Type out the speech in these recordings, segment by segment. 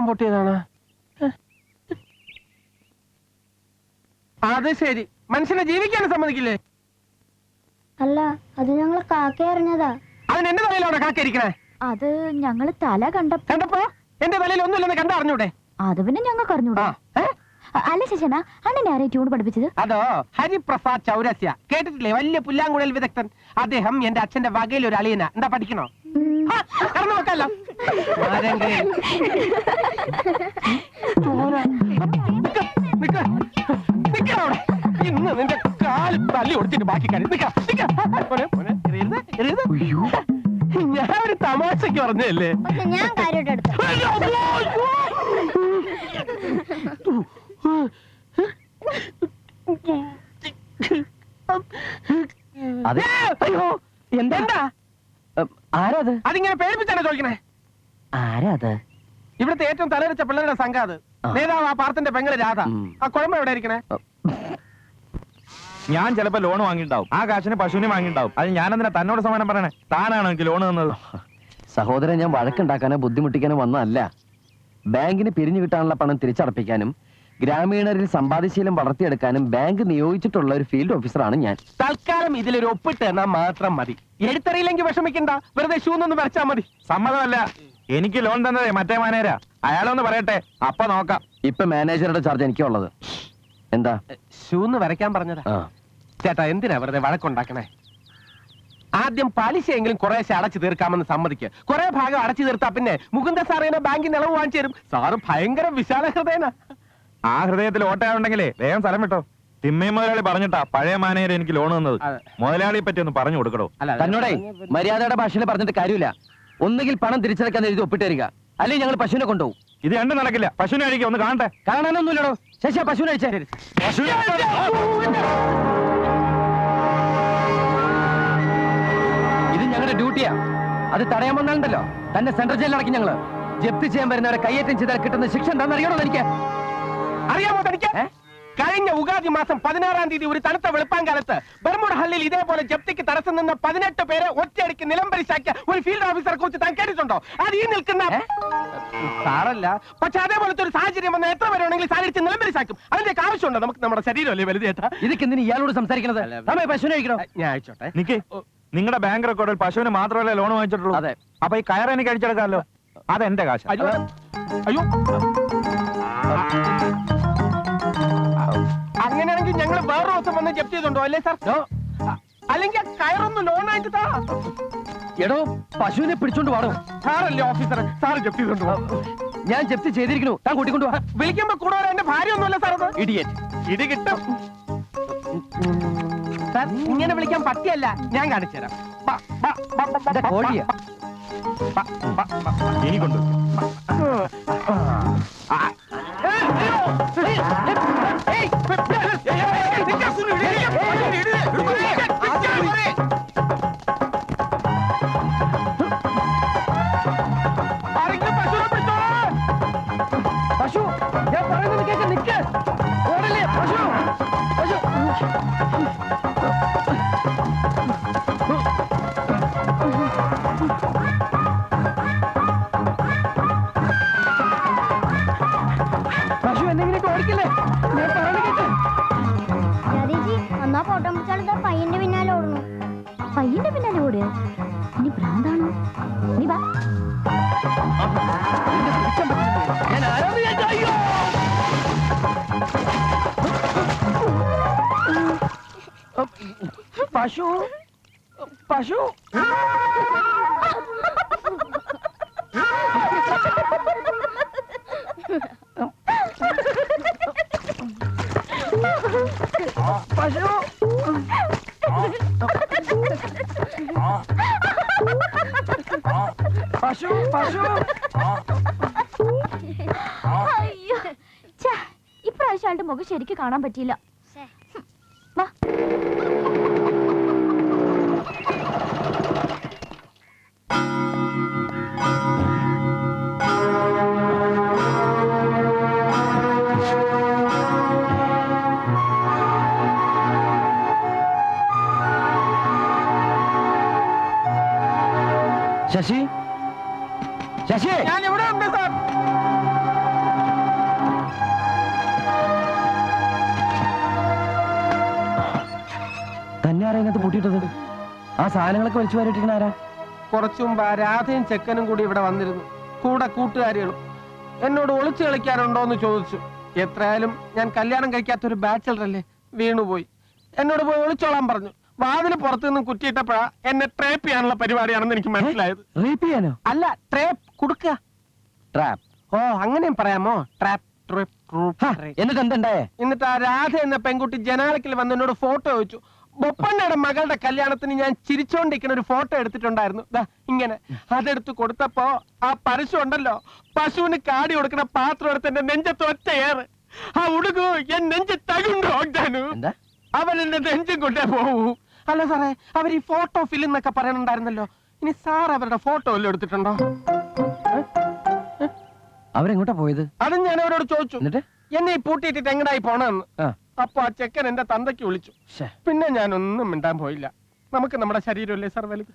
പൊട്ടിയതാണ്. അത് ശരി, മനുഷ്യനെ ജീവിക്കാൻ സമ്മതിക്കില്ലേ? അല്ല, അത് ഞങ്ങള് കാക്ക അറിഞ്ഞതാ. അതിന് എന്റെ തലയിലാണ് കാക്കരിക്കണേ. അത് ഞങ്ങള് തല കണ്ടപ്പോ എന്റെ തലയിൽ ഒന്നുമില്ലെന്ന് കണ്ടറിഞ്ഞൂടെ? അത് പിന്നെ ഞങ്ങൾക്ക് അറിഞ്ഞൂടാ. അല്ല ശശന, അണ്ണനെ ആരെ ട്യൂൺ പഠിപ്പിച്ചത്? അതോ ഹരിപ്രസാദ് ചൗരസ്യ, കേട്ടിട്ടില്ലേ? വലിയ പുല്ലാങ്കുഴൽ വിദഗ്ധൻ. അദ്ദേഹം എന്റെ അച്ഛന്റെ വകയിൽ ഒരു അളിയന. എന്താ പഠിക്കണോ? കടന്നു നോക്കല്ലോ. ഇന്ന് നിന്റെ കാല് തല്ലി ഒടിച്ചിട്ട് ബാക്കി കാര്യം. ഞാൻ ഒരു തമാശക്ക് പറഞ്ഞല്ലേ. ഞാൻ കാര്യമായിട്ട് എടുത്തു. അയ്യോ, എന്താ ആരാത്? അതിങ്ങനെ പേടിപ്പിച്ചാണ് ചോദിക്കണേ. ആരാത്? ഇവിടുത്തെ ഏറ്റവും തലവെച്ച പിള്ളേരുടെ സംഘം. അത് നേതാവ് ആ പാർത്തിന്റെ പെങ്ങള് രാധ. ആ കുഴമ്പ് എവിടെ ഇരിക്കണേ? ഞാൻ ചിലപ്പോ ലോൺ വാങ്ങിണ്ടാവും. ആ കാശിന് പശുവിനെ വാങ്ങിണ്ടാവും. അത് ഞാനെന്തിനാ തന്നോട് സമാനം പറയണേ? താനാണോ എനിക്ക് ലോൺ തന്നത്? സഹോദരൻ, ഞാൻ വഴക്കുണ്ടാക്കാനോ ബുദ്ധിമുട്ടിക്കാനോ വന്നതല്ല. ബാങ്കിന് പിരിഞ്ഞു കിട്ടാനുള്ള പണം തിരിച്ചടപ്പിക്കാനും ഗ്രാമീണരിൽ സമ്പാദ്യശീലം വളർത്തിയെടുക്കാനും ബാങ്ക് നിയോഗിച്ചിട്ടുള്ള ഒരു ഫീൽഡ് ഓഫീസറാണ് ഞാൻ. തൽക്കാലം ഇതിലൊരു ഒപ്പിട്ട് എന്നാൽ മാത്രം മതി. എഴുത്തറിയില്ലെങ്കിൽ വിഷമിക്കണ്ട, വെറുതെ ഷൂന്നൊന്ന് വരച്ചാ മതി. സമ്മതമല്ല. എനിക്ക് ലോൺ തന്നതേ മറ്റേ മാനേജരാ. അയാളൊന്ന് പറയട്ടെ, അപ്പൊ നോക്കാം. ഇപ്പൊ മാനേജറുടെ ചാർജ് എനിക്കുള്ളത്. എന്താ? ഷൂന്ന് വരയ്ക്കാൻ പറഞ്ഞതാ. ചേട്ടാ, എന്തിനാ വെറുതെ വഴക്കുണ്ടാക്കണേ? ആദ്യം പലിശയെങ്കിലും കുറേശ്ശെ അടച്ചു തീർക്കാമെന്ന് സമ്മതിക്ക്. കുറെ ഭാഗം അടച്ചു തീർത്താ പിന്നെ മുകുന്ദ സാറിനെ ബാങ്കിന് ഇളവ് വാങ്ങിച്ചു തരും. സാറ് ഭയങ്കര വിശാല ഹൃദയനാ. ആ ഹൃദയത്തിൽ ഓട്ടയുണ്ടെങ്കിലേ വേഗം സ്ഥലം വിട്ടോ. തിമ്മയും മുതലാളി പറഞ്ഞിട്ടാ പഴയ മാനേജർ എനിക്ക് ലോൺ തന്നത്. മുതലാളിയെ പറ്റി ഒന്ന് പറഞ്ഞു കൊടുക്കണോ? തന്നോടേ മര്യാദയുടെ ഭാഷയിൽ പറഞ്ഞിട്ട് കാര്യമില്ല. ഒന്നുകിൽ പണം തിരിച്ചടക്കാൻ എഴുതി ഒപ്പിട്ടേരിക, അല്ലെങ്കിൽ ഞങ്ങൾ പശുവിനെ കൊണ്ടുപോകും. ഇത് രണ്ടും നടക്കില്ല. പശുവിനെ അഴിക്കുക. ഒന്ന് കാണട്ടെ. കാണാനൊന്നുമില്ലടോ. ശശി, പശുവിനെ അഴിച്ചേ. ഇത് ഞങ്ങളുടെ ഡ്യൂട്ടിയാ. അത് തടയാൻ വന്നാലുണ്ടല്ലോ തന്നെ സെൻട്രൽ ജയിലിൽ അടക്കി. ഞങ്ങള് ജപ്തി ചെയ്യാൻ വരുന്നവരെ കയ്യേറ്റം ചെയ്താൽ കിട്ടുന്ന ശിക്ഷ എന്താണെന്ന് അറിയണോ? എനിക്ക് അറിയാമോ? തനിക്ക് കഴിഞ്ഞ ഉഗാദി മാസം 16-ാം തീയതി ഒരു തണുത്ത വെളുപ്പാങ്കാലത്ത് ബർമുഡ ഹള്ളിയിൽ ഇതേപോലെ ജപ്തിക്ക് തടസ്സം നിന്ന് 18 പേരെ ഒറ്റയടിക്ക് നിലംപരിശാക്കിയ ഒരു ഫീൽഡ് ഓഫീസറെ കുറിച്ച് താൻ കേട്ടിട്ടുണ്ടോ? അത് ഈ നിൽക്കുന്ന സാറല്ല. പക്ഷെ അതേപോലത്തെ ഒരു സാഹചര്യം വന്ന എത്ര പേരെ വേണമെങ്കിലും സാരിച്ച് നിലംപരിശാക്കും. അതിന്റെ ആവശ്യമുണ്ടോ? നമുക്ക് നമ്മുടെ ശരീരമല്ലേ വലുത് ചേട്ടാ. ഇതൊക്കെ എന്തിനാ ഇയാളോട് സംസാരിക്കുന്നത്? പശുവിനെ അഴിക്കണോ? ഞാൻ അയച്ചോട്ടെ. നിക്ക്. നിങ്ങളുടെ ബാങ്ക് റെക്കോർഡിൽ പശുവിന് മാത്രമല്ലേ ലോൺ വാങ്ങിച്ചിട്ടുള്ളൂ? അതെ. അപ്പൊ ഈ കയറ് എനിക്ക് അടിച്ചെടുക്കാമല്ലോ. അതെന്റെ കാശ്. അയ്യോ, അങ്ങനെയാണെങ്കിൽ ഞങ്ങൾ വേറെ ദിവസം വന്ന് ജപ്തി ചെയ്തോണ്ടോ അല്ലേ സാർ? അല്ലെങ്കിൽ കയറൊന്ന് ലോണായിട്ട് താ. എടോ, പശുവിനെ പിടിച്ചോണ്ട് പാടും. സാറല്ലേ ഓഫീസർ, സാറ് ജപ്തി ചെയ്തോണ്ടോ? ഞാൻ ജപ്തി ചെയ്തിരിക്കണു. താൻ കൂട്ടിക്കൊണ്ടു. വിളിക്കുമ്പോ കൂടെ വരാൻ എന്റെ ഭാര്യ ഒന്നുമല്ല സാർ. ഇഡിയറ്റ്. ഇത് കിട്ടും സാർ. ഇങ്ങനെ വിളിക്കാൻ പറ്റിയല്ല, ഞാൻ കാണിച്ചു തരാം. കോഴിയാ ഇനി കൊണ്ടു. പശു, ഞാൻ പറയുന്നത് കേൾക്ക. നിക്ക്. ഓടല്ലേ പശു. പശു പശു എന്തെങ്കിലും ഓടിക്കല്ലേ? ഞാൻ പറയുന്നത് കേൾക്ക്. എന്നാ ഫോട്ടോ പിടിച്ചാൽ പയ്യന്റെ പിന്നാലെ ഓടുന്നു. പയ്യന്റെ പിന്നാലെ ഓട്? ഇനി ഭ്രാന്താണോ? നീ വാ. ഞാൻ ആരോട് അയ്യോ പശു പശു പശു പശു പശു. അയ്യോ, ഇപ്രാവശ്യം ആളുടെ മുഖം ശരിക്കും കാണാൻ പറ്റിയില്ല. വാ. ശശി, ശശി, ഞാൻ ഇവിടെ ഉണ്ട് സാർ. തന്നെ ആരാ ഇതിനകത്ത് പൂട്ടിയിട്ടത്? ആ സാധനങ്ങളൊക്കെ വലിച്ചു വാരിട്ടിരിക്കണ ആരാ? കുറച്ചു മുമ്പ് ആ രാധയും ചെക്കനും കൂടി ഇവിടെ വന്നിരുന്നു, കൂടെ കൂട്ടുകാരികളും. എന്നോട് ഒളിച്ചു കളിക്കാനുണ്ടോ എന്ന് ചോദിച്ചു. എത്രയായാലും ഞാൻ കല്യാണം കഴിക്കാത്തൊരു ബാച്ചലർ അല്ലേ, വീണുപോയി. എന്നോട് പോയി ഒളിച്ചോളാൻ പറഞ്ഞു. വാതിന് പുറത്തു നിന്നും കുറ്റിയിട്ടപ്പോഴാ എന്നെ ട്രേപ്പ് ചെയ്യാനുള്ള പരിപാടിയാണെന്ന് എനിക്ക് മനസ്സിലായത്. റേപ്പ് ചെയ്യാനോ? അല്ല, ട്രേപ്പ് കൊടുക്കുക. ട്രാപ്പ്. ഓ, അങ്ങനെയും പറയാമോ? ട്രാപ്പ്. എന്നിട്ട് എന്തുണ്ടായേ? എന്നിട്ട് ആ രാധ എന്ന പെൺകുട്ടി ജനാലക്കിൽ വന്ന് എന്നോട് ഫോട്ടോ ചോദിച്ചു. ബൊപ്പണ്ണയുടെ മകളുടെ കല്യാണത്തിന് ഞാൻ ചിരിച്ചോണ്ടിരിക്കുന്ന ഒരു ഫോട്ടോ എടുത്തിട്ടുണ്ടായിരുന്നു. ഇങ്ങനെ അതെടുത്ത് കൊടുത്തപ്പോ ആ പരശു ഉണ്ടല്ലോ, പശുവിന് കാടി കൊടുക്കുന്ന പാത്രം എടുത്ത് എന്റെ നെഞ്ചത്ത് ഒറ്റ ഏറ്. ആ ഉടുകു എൻ നെഞ്ച് തകുണ്ടോ? അവൻ എന്റെ നെഞ്ചും കൊണ്ടേ പോവൂ. അല്ല സാറേ, അവർ ഈ ഫോട്ടോ ഫിലിം എന്നൊക്കെ പറയണുണ്ടായിരുന്നല്ലോ. ഇനി സാർ അവരുടെ ഫോട്ടോ വല്ലതും എടുത്തിട്ടുണ്ടോ? അവരെങ്ങോട്ടാ പോയത്? അതും ഞാൻ അവരോട് ചോദിച്ചു. എന്നിട്ട് എന്നെ ഈ പൂട്ടിയിട്ടിട്ട് എങ്ങടായി പോണെന്ന്. അപ്പൊ ആ ചെക്കൻ എന്റെ തന്തയ്ക്ക് വിളിച്ചു. പിന്നെ ഞാനൊന്നും മിണ്ടാൻ പോയില്ല. നമുക്ക് നമ്മുടെ ശരീരമല്ലേ സാർ വലുത്.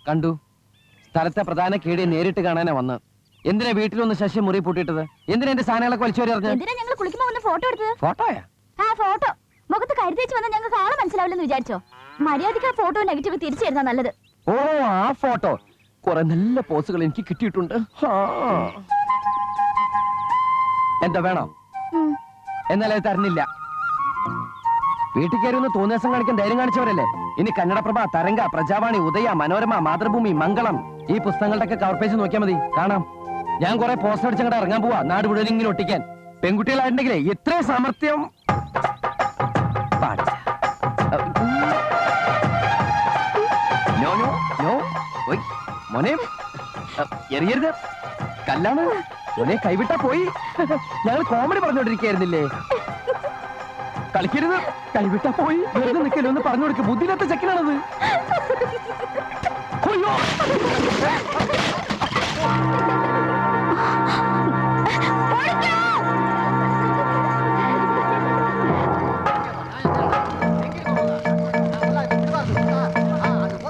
കണ്ടു. സ്ഥലത്തെ പ്രധാന കേടിയെ നേരിട്ട് കാണാനാ വന്ന്. എന്തിനാ വീട്ടിലൊന്ന് ശശി മുറി പൂട്ടിയിട്ടത്? എന്തിനാ എന്റെ സാധനങ്ങളൊക്കെ വലിച്ചു വരിഞ്ഞത്? എന്തിനാ ഞങ്ങൾ കുളിക്കുമ്പോ വന്ന് ഫോട്ടോ എടുത്തത്? ഫോട്ടോയാ? ആ ഫോട്ടോ മുഖത്ത് കരുതേച്ച് വന്നാൽ ഞങ്ങൾക്ക് ആളെ മനസ്സിലാവില്ലെന്ന് വിചാരിച്ചോ? മര്യാദയ്ക്ക് ആ ഫോട്ടോ നെഗറ്റീവ് തിരിച്ചു തരുന്ന നല്ലത്. ഓ, ആ ഫോട്ടോ കുറെ നല്ല പോസുകൾ എനിക്ക് കിട്ടിയിട്ടുണ്ട്. എന്താ വേണോ? എന്നാലേ തരുന്നില്ല. വീട്ടിൽ കയറി ഒന്ന് തോന്നിയാസം കാണിക്കാൻ ധൈര്യം കാണിച്ചവരല്ലേ. ഇനി കന്നഡപ്രഭ, തരംഗ, പ്രജാവാണി, ഉദയ, മനോരമ, മാതൃഭൂമി, മംഗളം, ഈ പുസ്തകങ്ങളുടെയൊക്കെ കവർ പേജ് നോക്കിയാൽ മതി, കാണാം. ഞാൻ കുറെ പോസ്റ്റർ അടിച്ചങ്ങടെ ഇറങ്ങാൻ പോവാ, നാട് മുഴുവൻ ഇങ്ങനെ ഒട്ടിക്കാൻ. പെൺകുട്ടികളായിട്ടുണ്ടെങ്കിലേ ഇത്രയും സാമർത്ഥ്യം മോനെ എറിയരുത്. കല്ലാണ് മോനെ, കൈവിട്ടാ പോയി. ഞങ്ങൾ കോമഡി പറഞ്ഞോണ്ടിരിക്കായിരുന്നില്ലേ? കളിക്കരുത്, കൈവിട്ടാ പോയി. വെറുതെ നിൽക്കല്ലോ, ഒന്ന് പറഞ്ഞു കൊടുക്കുക. ബുദ്ധിയില്ലാത്ത ചെക്കനാണത്.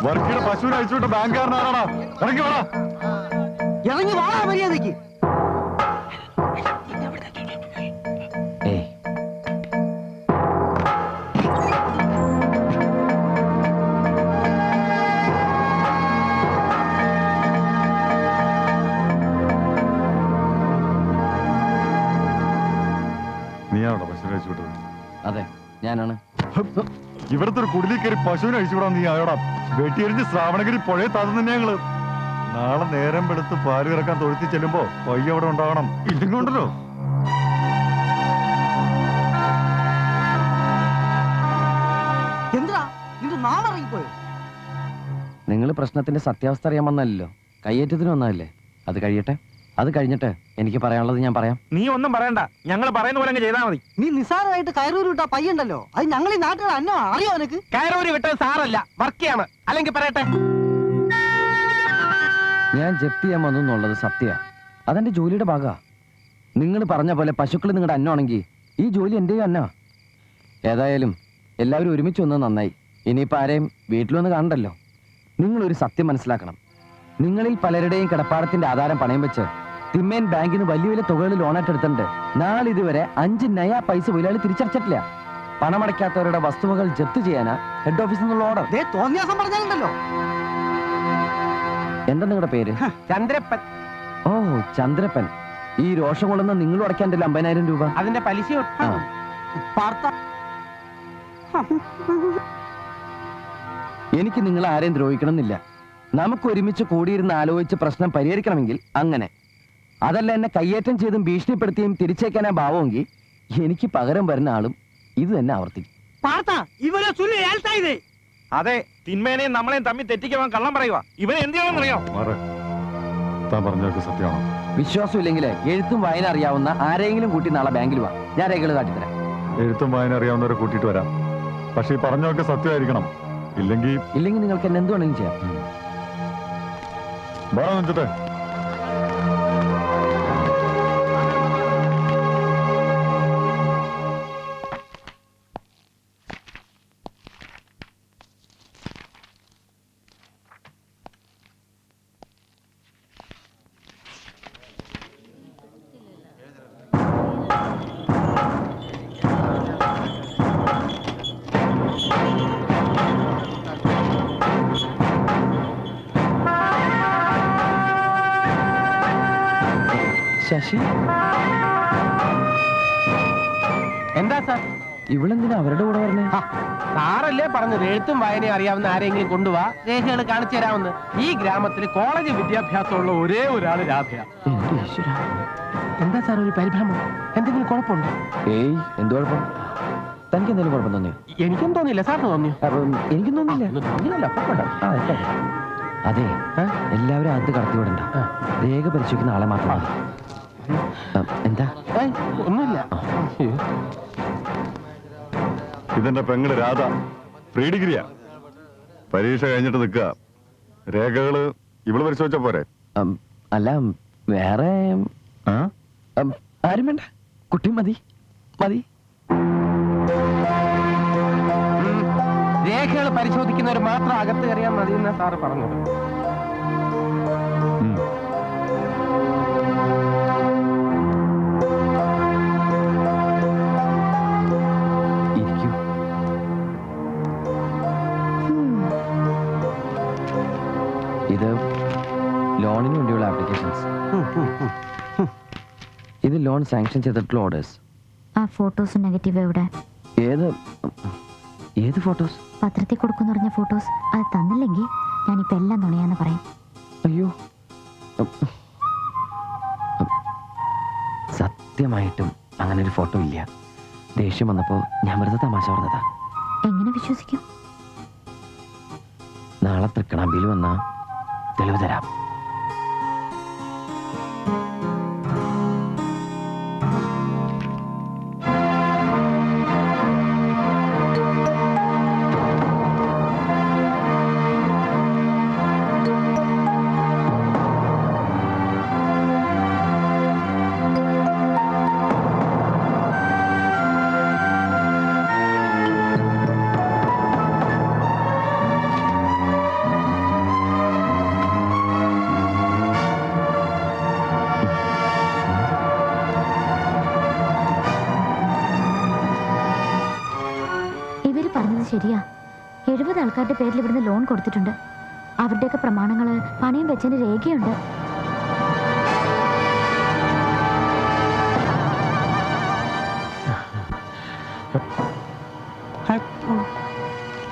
വർക്കിയുടെ പശുവിനെ അയച്ചുവിട്ട ബാങ്കുകാരനാരാടാ? ഇറങ്ങി വാടാ. ഇറങ്ങി വാ മര്യാദയ്ക്ക്. നീയാണോ പശുവിനെ അയച്ചുവിട്ടത്? അതെ, ഞാനാണ്. ഇവിടുത്തെ ഒരു കുടിലിൽ കയറി പശുവിനെ അഴിച്ചുവിടാൻ നീ ആയോടാ? വെട്ടിയെരിഞ്ഞ് ശ്രാവണഗിരി പുഴയെ താഴ്ന്നു തന്നെ ഞങ്ങള്. നാളെ നേരം വെളുത്ത് പാല് ഇറക്കാൻ തൊഴുത്തി ചെല്ലുമ്പോ പയ്യ അവിടെ ഉണ്ടാകണം. ഇല്ലെങ്കിൽ ഉണ്ടല്ലോ. നിങ്ങൾ പ്രശ്നത്തിന്റെ സത്യാവസ്ഥ അറിയാൻ വന്നല്ലോ, കയ്യേറ്റത്തിന് വന്നതല്ലേ. അത് കഴിയട്ടെ. അത് കഴിഞ്ഞിട്ട് എനിക്ക് പറയാനുള്ളത് ഞാൻ പറയാം. നീ ഒന്നും പറയണ്ട, ഞങ്ങൾ പറയുന്ന പോലെ ചെയ്താൽ മതി. നീ നിസ്സാരമായിട്ട് കയറൂരി വിട്ട പയ്യുണ്ടല്ലോ, അത് ഞങ്ങൾ ഈ നാട്ടുകാർ അന്നോ അറിയോ? നിനക്ക് കയറൂരി വിട്ടത് സാറല്ല, വർക്കിയാണ്. അല്ലെങ്കിൽ പറയട്ടെ, ഞാൻ ജപ്തി ചെയ്യാൻ വന്നു എന്നുള്ളത് സത്യ. അതെന്റെ ജോലിയുടെ ഭാഗ. നിങ്ങൾ പറഞ്ഞ പോലെ പശുക്കൾ നിങ്ങളുടെ അന്നമാണെങ്കിൽ ഈ ജോലി എന്റെയും അന്ന. ഏതായാലും എല്ലാവരും ഒരുമിച്ച് വന്നത് നന്നായി. ഇനിയിപ്പോൾ ആരെയും വീട്ടിലൊന്ന് കാണണ്ടല്ലോ. നിങ്ങളൊരു സത്യം മനസ്സിലാക്കണം. നിങ്ങളിൽ പലരുടെയും കിടപ്പാടത്തിന്റെ ആധാരം പണയം വെച്ച് തിമ്മേൻ ബാങ്കിൽ നിന്ന് വലിയ വലിയ തുകകൾ ലോണായിട്ട് എടുത്തിട്ടുണ്ട്. നാളിതുവരെ 5 നയാ പൈസ മുതലാളി തിരിച്ചടച്ചിട്ടില്ല. പണമടയ്ക്കാത്തവരുടെ വസ്തുവകൾ ജപ്തി ചെയ്യാനാ ഹെഡ് ഓഫീസിൽ നിന്നുള്ള ഓർഡർ. തോന്നിയാസം പറഞ്ഞാലുണ്ടല്ലോ. എന്താ നിങ്ങളുടെ പേര്? ചന്ദ്രപ്പൻ. ഓ, ചന്ദ്രപ്പൻ. ഈ രോഷം കൊള്ളുന്ന നിങ്ങൾ അടയ്ക്കാണ്ടല്ലോ 50,000 രൂപ. അതിന്റെ പലിശ എനിക്ക് നിങ്ങൾ ആരെയും ദ്രോഹിക്കണമെന്നില്ല. നമുക്ക് ഒരുമിച്ച് കൂടിയിരുന്ന് ആലോചിച്ച് പ്രശ്നം പരിഹരിക്കണമെങ്കിൽ അങ്ങനെ. അതല്ല എന്നെ കയ്യേറ്റം ചെയ്തും ഭീഷണിപ്പെടുത്തിയും തിരിച്ചേക്കാനാ ഭാവമെങ്കിൽ എനിക്ക് പകരം വരുന്ന ആളും ഇത് തന്നെ ആവർത്തിക്കും. അതെ, തിന്മേനെയും നമ്മളെയും തമ്മിൽ തെറ്റിക്കാൻ കള്ളം പറയുക. ഇവൻ എന്ത് ചെയ്യണമെന്നറിയോ? താൻ പറഞ്ഞതൊക്കെ സത്യമാണോ? വിശ്വാസം ഇല്ലെങ്കിൽ എഴുത്തും വായന അറിയാവുന്ന ആരെങ്കിലും കൂട്ടി നാളെ ബാങ്കിൽ വാ, ഞാൻ രേഖകൾ കാട്ടിത്തരാം. എഴുത്തും വായന അറിയാവുന്നവരെ കൂട്ടിയിട്ട് വരാം. പക്ഷെ ഈ പറഞ്ഞൊക്കെ സത്യമായിരിക്കണം. ഇല്ലെങ്കിൽ നിങ്ങൾക്ക് എന്നെ എന്ത് വേണമെങ്കിലും ചെയ്യാം. വേണം വെച്ചിട്ട് ശശി, എന്താ സാർ? ഇവളെന്തിനാ അവരുടെ കൂടെ പറഞ്ഞേ? സാറല്ലേ പറഞ്ഞത് എഴുത്തും വായനയും അറിയാവുന്ന ആരെങ്കിലും കൊണ്ടുപോവാ, രേഖകൾ കാണിച്ചു തരാമെന്ന്. ഈ ഗ്രാമത്തിൽ കോളേജ് വിദ്യാഭ്യാസമുള്ള ഒരേ ഒരാള് രാധയാ. എന്റെ ഈശ്വര, എന്താ സാർ ഒരു പരിഭ്രമം? എന്തെങ്കിലും കുഴപ്പമുണ്ടോ? ഏയ്, എന്ത് കുഴപ്പം? തനിക്ക് എന്തെങ്കിലും കുഴപ്പം തോന്നിയോ? എനിക്കും തോന്നിയില്ല, സാറിന് തോന്നിയോ? അപ്പം എനിക്കും തോന്നില്ല. തോന്നിയല്ലോ. അതെ, എല്ലാവരും അത് കടത്തി വിടണ്ട. രേഖ പരിശോധിക്കുന്ന ആളെ മാത്രം മതി. എന്താ? ഒന്നുമില്ല. ഇതെന്റെ പെങ്ങള് രാധ, പ്രീ ഡിഗ്രിയാ. പരീക്ഷ കഴിഞ്ഞിട്ട് നിൽക്കുക. രേഖകള് ഇവള് പരിശോധിച്ച പോരെ? അല്ല, വേറെ ആരും വേണ്ട, കുട്ടി മതി. രേഖകൾ പരിശോധിക്കുന്നവർ മാത്രം അകത്ത് കയറിയാൽ മതി എന്നാ സാറ് പറഞ്ഞത്. ഇത് ലോണിന് വേണ്ടിയുള്ള ആപ്ലിക്കേഷൻസ്. ഇത് ലോൺ സാങ്ഷൻ ചെയ്തിട്ടുള്ള ഓർഡേഴ്സ്. ആ ഫോട്ടോസ് നെഗറ്റീവ് എവിടെ? ഏത് ഫോട്ടോസ്? പത്രത്തിൽ കൊടുക്കുന്ന പറഞ്ഞ ഫോട്ടോസ്. അത് തന്നില്ലെങ്കിൽ ഞാനിപ്പോ എല്ലാം നുണയാന്ന് പറയും. അയ്യോ, സത്യമായിട്ടും അങ്ങനെ ഒരു ഫോട്ടോ ഇല്ല. ദേഷ്യം വന്നപ്പോ ഞാൻ വെറുതെ തമാശ പറഞ്ഞതാ. എങ്ങനെ വിശ്വസിക്കും? നാളെ തൃക്കണാമ്പിയിൽ വന്നാ തെളിവ് തരാം. ശരിയാ, 70 ആൾക്കാരുടെ പേരിൽ ഇവിടുന്ന് ലോൺ കൊടുത്തിട്ടുണ്ട്. അവരുടെയൊക്കെ പ്രമാണങ്ങള് പണയം വെച്ചതിന് രേഖയുണ്ട്.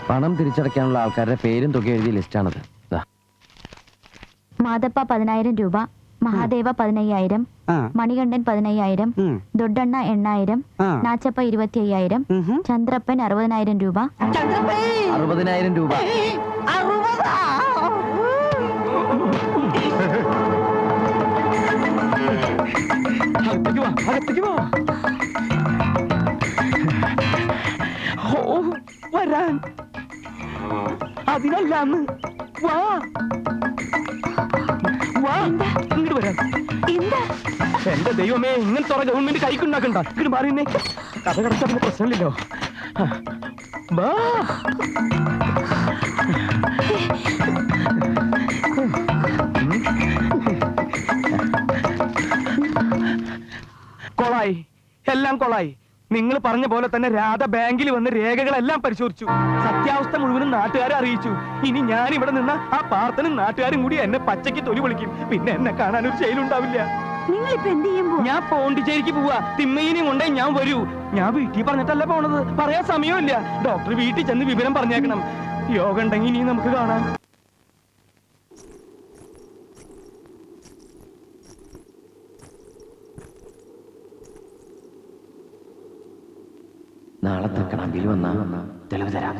പണം തിരിച്ചടയ്ക്കാനുള്ള ആൾക്കാരുടെ പേരും തുക എഴുതിയ ലിസ്റ്റാണത്. മാതപ്പ 10,000 രൂപ, മഹാദേവ 15,000, മണികണ്ഠൻ 15,000, ദൊഡണ്ണ 8,000, നാച്ചപ്പ 25,000, ചന്ദ്രപ്പൻ 60,000 രൂപ. 60,000 രൂപ. വരാൻ അതിനല്ലാന്ന് വാ ഇങ്ങോട്ട് വരാൻ. എന്റെ ദൈവമേ, ഇങ്ങനത്തെ ഗവൺമെന്റ് കൈക്കുണ്ടാക്കണ്ട. ഇങ്ങോട്ട് മാറിയുന്നേ, കഥ കടച്ചാ പിന്നെ പ്രശ്നമില്ലല്ലോ. വാ കൊളായി, എല്ലാം കൊളായി. നിങ്ങൾ പറഞ്ഞ പോലെ തന്നെ രാധ ബാങ്കിൽ വന്ന് രേഖകളെല്ലാം പരിശോധിച്ചു. സത്യാവസ്ഥ മുഴുവനും നാട്ടുകാരെ അറിയിച്ചു. ഇനി ഞാൻ ഇവിടെ നിന്ന ആ പാർത്തനും നാട്ടുകാരും കൂടി എന്നെ പച്ചയ്ക്ക് തൊലി വിളിക്കും. പിന്നെ എന്നെ കാണാൻ ഒരു ശൈലുണ്ടാവില്ല. ഞാൻ പോണ്ടിച്ചേരിക്ക് പോവാ. തിമ്മയിനെയും കൊണ്ടേ ഞാൻ വരൂ. ഞാൻ വീട്ടിൽ പറഞ്ഞിട്ടല്ല പോണത്. പറയാൻ സമയമില്ല. ഡോക്ടർ വീട്ടിൽ ചെന്ന് വിവരം പറഞ്ഞേക്കണം. യോഗ ഉണ്ടെങ്കിൽ ഇനി നമുക്ക് കാണാം. നാളെ തൃക്കണാമ്പിയിൽ വന്നാ തെളിവ് തരാം.